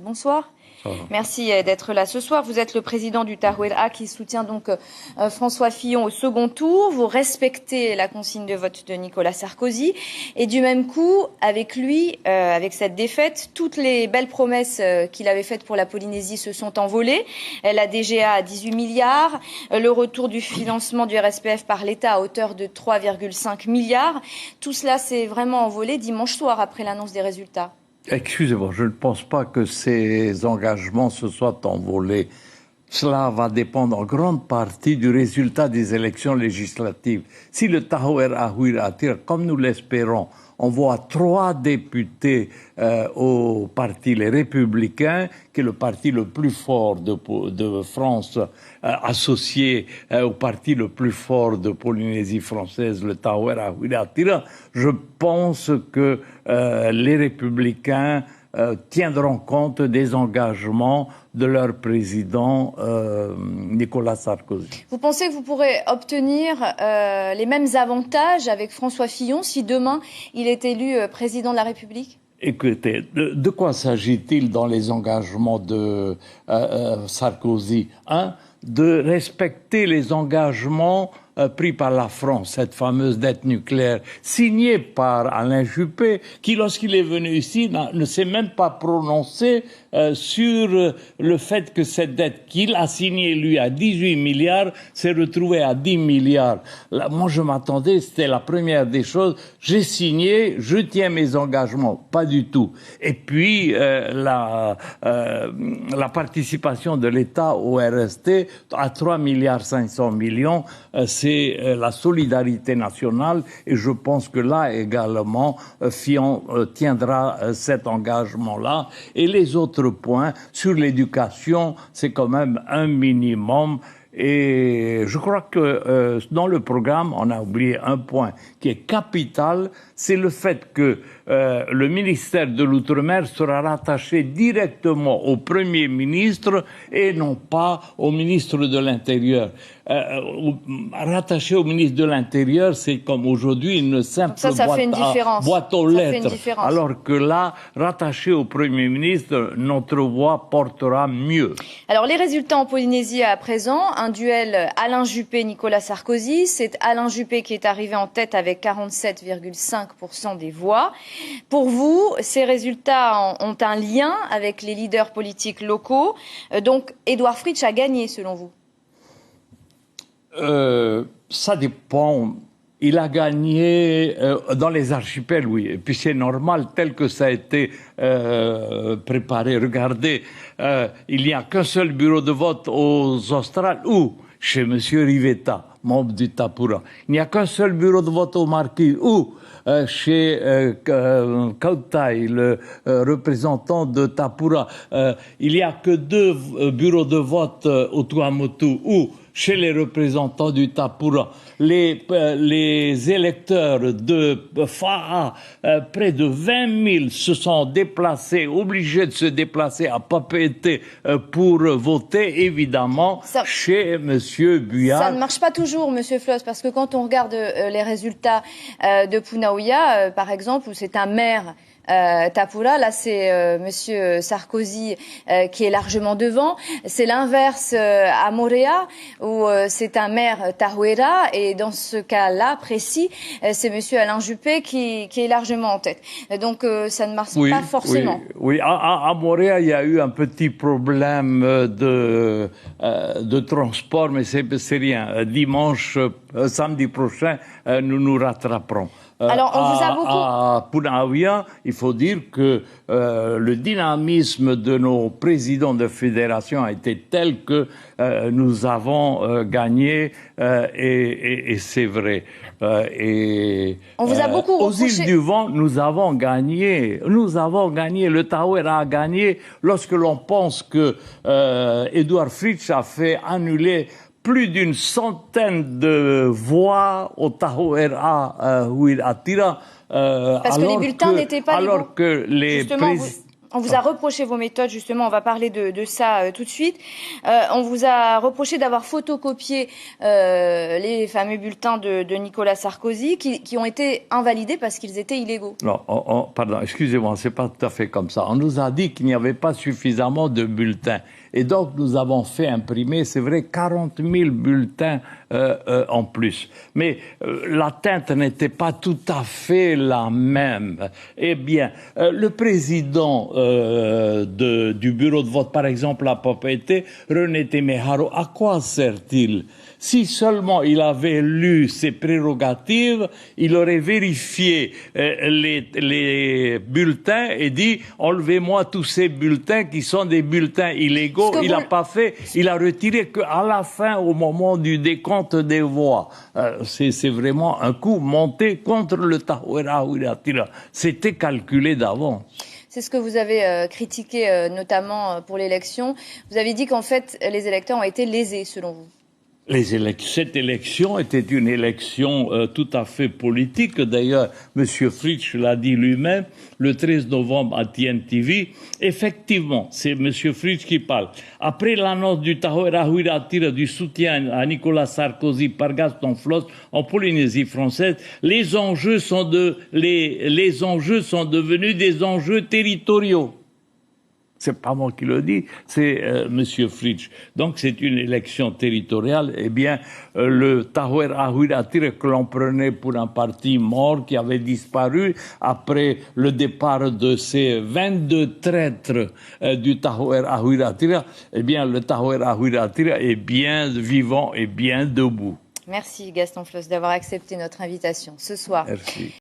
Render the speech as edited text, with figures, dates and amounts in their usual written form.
bonsoir. Merci d'être là ce soir. Vous êtes le président du Tarouera qui soutient donc François Fillon au second tour. Vous respectez la consigne de vote de Nicolas Sarkozy. Et du même coup, avec lui, avec cette défaite, toutes les belles promesses qu'il avait faites pour la Polynésie se sont envolées. La DGA à 18 milliards, le retour du financement du RSPF par l'État à hauteur de 3,5 milliards. Tout cela s'est vraiment envolé dimanche soir après l'annonce des résultats. Excusez-moi, je ne pense pas que ces engagements se soient envolés. Cela va dépendre en grande partie du résultat des élections législatives. Si le Tarouera Huiratir, comme nous l'espérons, envoie 3 députés au parti Les Républicains, qui est le parti le plus fort de France, associé au parti le plus fort de Polynésie française, le Tarouera Huiratir, je pense que les Républicains tiendront compte des engagements de leur président Nicolas Sarkozy. Vous pensez que vous pourrez obtenir les mêmes avantages avec François Fillon si demain il est élu président de la République ? Écoutez, de quoi s'agit-il dans les engagements de Sarkozy ? De respecter les engagements pris par la France, cette fameuse dette nucléaire, signée par Alain Juppé, qui, lorsqu'il est venu ici, ne s'est même pas prononcé sur le fait que cette dette qu'il a signée, lui, à 18 milliards, s'est retrouvée à 10 milliards. Là, moi, je m'attendais, c'était la première des choses, j'ai signé, je tiens mes engagements. Pas du tout. Et puis, la participation de l'État au RST à 3 milliards 500 millions, c'est la solidarité nationale et je pense que là également Fillon tiendra cet engagement-là. Et les autres points sur l'éducation, c'est quand même un minimum. Et je crois que dans le programme, on a oublié un point qui est capital, c'est le fait que le ministère de l'Outre-mer sera rattaché directement au Premier ministre et non pas au ministre de l'Intérieur. Rattaché au ministre de l'Intérieur, c'est comme aujourd'hui une simple boîte aux lettres. Alors que là, rattaché au Premier ministre, notre voix portera mieux. Alors les résultats en Polynésie à présent, un duel Alain Juppé-Nicolas Sarkozy. C'est Alain Juppé qui est arrivé en tête avec 47,5% des voix. Pour vous, ces résultats ont un lien avec les leaders politiques locaux. Donc, Édouard Fritch a gagné, selon vous ? Ça dépend. Il a gagné dans les archipels, oui. Et puis c'est normal, tel que ça a été préparé. Regardez, il n'y a qu'un seul bureau de vote aux Australes ou chez M. Rivetta, membre du Tapura. Il n'y a qu'un seul bureau de vote au Marquis ou chez Kautai, le représentant de Tapura. Il n'y a que 2 bureaux de vote au Tuamotu ou chez les représentants du Tapura. Les électeurs de Fa'a, près de 20 000 se sont déplacés, obligés de se déplacer à Papeete pour voter, évidemment, chez M. Buyard. Ça ne marche pas toujours, M. Floss, parce que quand on regarde les résultats de Punaouia, par exemple, où c'est un maire Tapura, là c'est Monsieur Sarkozy qui est largement devant. C'est l'inverse à Moorea où c'est un maire Tarouera et dans ce cas-là précis, c'est Monsieur Alain Juppé qui est largement en tête. Donc ça ne marche pas forcément. Oui. À Moorea, il y a eu un petit problème de transport, mais c'est rien. Dimanche, samedi prochain, nous nous rattraperons. Alors, on vous a beaucoup... À Punaouia, il faut dire que le dynamisme de nos présidents de fédération a été tel que nous avons gagné et c'est vrai. On vous a beaucoup reproché... Aux îles du Vent, nous avons gagné. Nous avons gagné. Le Tarouera a gagné lorsque l'on pense que Édouard Fritch a fait annuler plus d'une centaine de voix au Tarouera Huiratir. Parce que les bulletins n'étaient pas alors que les On vous a reproché vos méthodes, justement, on va parler de ça tout de suite. On vous a reproché d'avoir photocopié les fameux bulletins de Nicolas Sarkozy qui ont été invalidés parce qu'ils étaient illégaux. Non, pardon, excusez-moi, c'est pas tout à fait comme ça. On nous a dit qu'il n'y avait pas suffisamment de bulletins. Et donc, nous avons fait imprimer, c'est vrai, 40 000 bulletins en plus. Mais l'atteinte n'était pas tout à fait la même. Eh bien, le président du bureau de vote, par exemple, à Papeete, René Temeharo, à quoi sert-il? Si seulement il avait lu ses prérogatives, il aurait vérifié les bulletins et dit « Enlevez-moi tous ces bulletins qui sont des bulletins illégaux ». Il n'a pas fait, il a retiré qu'à la fin, au moment du décompte des voix. C'est vraiment un coup monté contre le Tahoeraa Huiratira. C'était calculé d'avance. C'est ce que vous avez critiqué, notamment pour l'élection. Vous avez dit qu'en fait, les électeurs ont été lésés, selon vous. Cette élection était une élection tout à fait politique. D'ailleurs, M. Fritsch l'a dit lui-même le 13 novembre à TNTV. Effectivement, c'est M. Fritsch qui parle. Après l'annonce du Tahoeraa Huiratira du soutien à Nicolas Sarkozy par Gaston Flosse en Polynésie française, les enjeux sont devenus des enjeux territoriaux. C'est pas moi qui le dis, c'est Monsieur Fritsch. Donc c'est une élection territoriale. Eh bien, le Tahoeraa Huiratira que l'on prenait pour un parti mort qui avait disparu après le départ de ces 22 traîtres du Tahoeraa Huiratira, eh bien le Tahoeraa Huiratira est bien vivant et bien debout. Merci Gaston Flosse d'avoir accepté notre invitation ce soir. Merci.